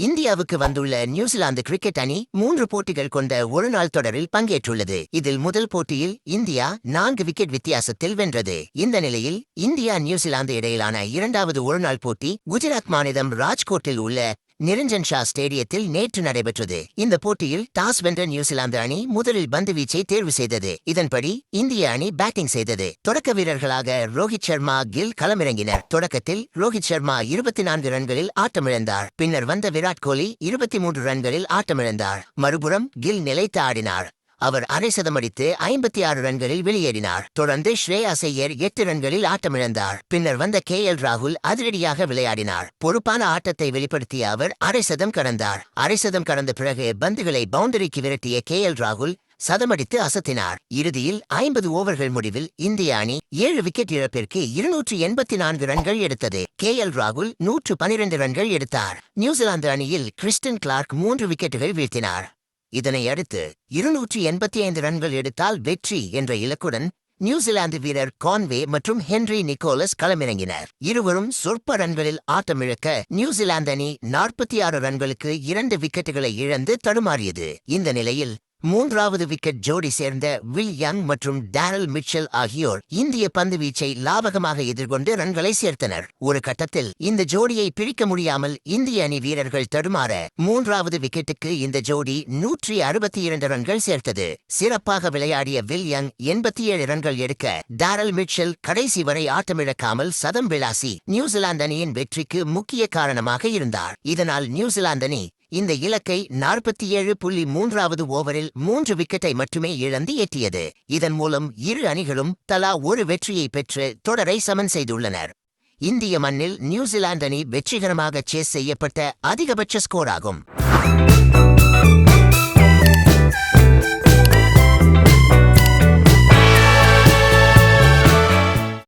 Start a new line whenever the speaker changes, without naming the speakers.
இந்தியாவுக்கு வந்துள்ள New Zealand cricket அணி 3 போட்டிகள் கொண்ட ஒருநாள் தொடரில் பங்கேற்றுள்ளது. இதில் முதல் போட்டியில் இந்தியா 4 விக்கெட் வித்தியாசத்தில் வென்றது. இந்த நிலையில் இந்தியா நியூசிலாந்து இடையிலான இரண்டாவது ஒருநாள் போட்டி குஜராத் மாநிலம் ராஜ்கோட்டில் உள்ள நிரஞ்சன் ஷா ஸ்டேடியத்தில் நேற்று நடைபெற்றது. இந்த போட்டியில் டாஸ் வென்ற நியூசிலாந்து அணி முதலில் பந்து வீச்சை தேர்வு செய்தது. இதன்படி இந்திய அணி பேட்டிங் செய்தது. தொடக்க வீரர்களாக ரோஹித் சர்மா, கில் களமிறங்கினர். தொடக்கத்தில் ரோஹித் சர்மா 24 ரன்களில் ஆட்டமிழந்தார். பின்னர் வந்த விராட் கோலி 23 ரன்களில் ஆட்டமிழந்தார். மறுபுறம் கில் நிலைத்து ஆடினார். அவர் அரை சதமடித்து 56 ரன்களில் வெளியேறினார். தொடர்ந்து ஸ்ரேயாஸ் ஐயர் 8 ரன்களில் ஆட்டமிழந்தார். பின்னர் வந்த ராகுல் அதிரடியாக விளையாடினார். பொறுப்பான ஆட்டத்தை வெளிப்படுத்திய அவர் அரை சதம் கடந்தார். அரை சதம் கடந்த பிறகு பந்துகளை பவுண்டரிக்கு விரட்டிய ராகுல் சதமடித்து அசத்தினார். இறுதியில் 50 ஓவர்கள் முடிவில் இந்திய அணி 7 விக்கெட் இழப்பிற்கு 284 ரன்கள் எடுத்தது. ராகுல் 112 ரன்கள் எடுத்தார். நியூசிலாந்து அணியில் கிறிஸ்டன் கிளார்க் 3 விக்கெட்டுகள் வீழ்த்தினார். இதனை அடுத்து 285 ரன்கள் எடுத்தால் வெற்றி என்ற இலக்குடன் நியூசிலாந்து வீரர் கான்வே மற்றும் ஹென்றி நிக்கோலஸ் களமிறங்கினர். இருவரும் சொற்ப ரன்களில் ஆட்டமிழக்க நியூசிலாந்து அணி 46 ரன்களுக்கு 2 விக்கெட்டுகளை இழந்து தடுமாறியது. இந்த நிலையில் 3வது விக்கெட் ஜோடி சேர்ந்த வில் யங் மற்றும் டேரல் மிட்செல் ஆகியோர் இந்திய பந்து வீச்சை லாபகமாக எதிர்கொண்டு ரன்களை சேர்த்தனர். ஒரு கட்டத்தில் இந்த ஜோடியை பிரிக்க முடியாமல் இந்திய அணி வீரர்கள் தடுமாற 3வது விக்கெட்டுக்கு இந்த ஜோடி 162 ரன்கள் சேர்த்தது. சிறப்பாக விளையாடிய வில் யங் 87 ரன்கள் எடுக்க டேரல் மிட்செல் கடைசி வரை ஆட்டமிழக்காமல் சதம் விளாசி நியூசிலாந்து அணியின் வெற்றிக்கு முக்கிய காரணமாக இருந்தார். இதனால் நியூசிலாந்து அணி இந்த இலக்கை 47.3வது ஓவரில் 3 விக்கெட்டை மட்டுமே இழந்து எட்டியது. இதன் மூலம் இரு அணிகளும் தலா ஒரு வெற்றியை பெற்று தொடரை சமன் செய்துள்ளனர். இந்திய மண்ணில் நியூசிலாந்து அணி வெற்றிகரமாக சேஸ் செய்யப்பட்ட அதிகபட்ச ஸ்கோர் ஆகும்.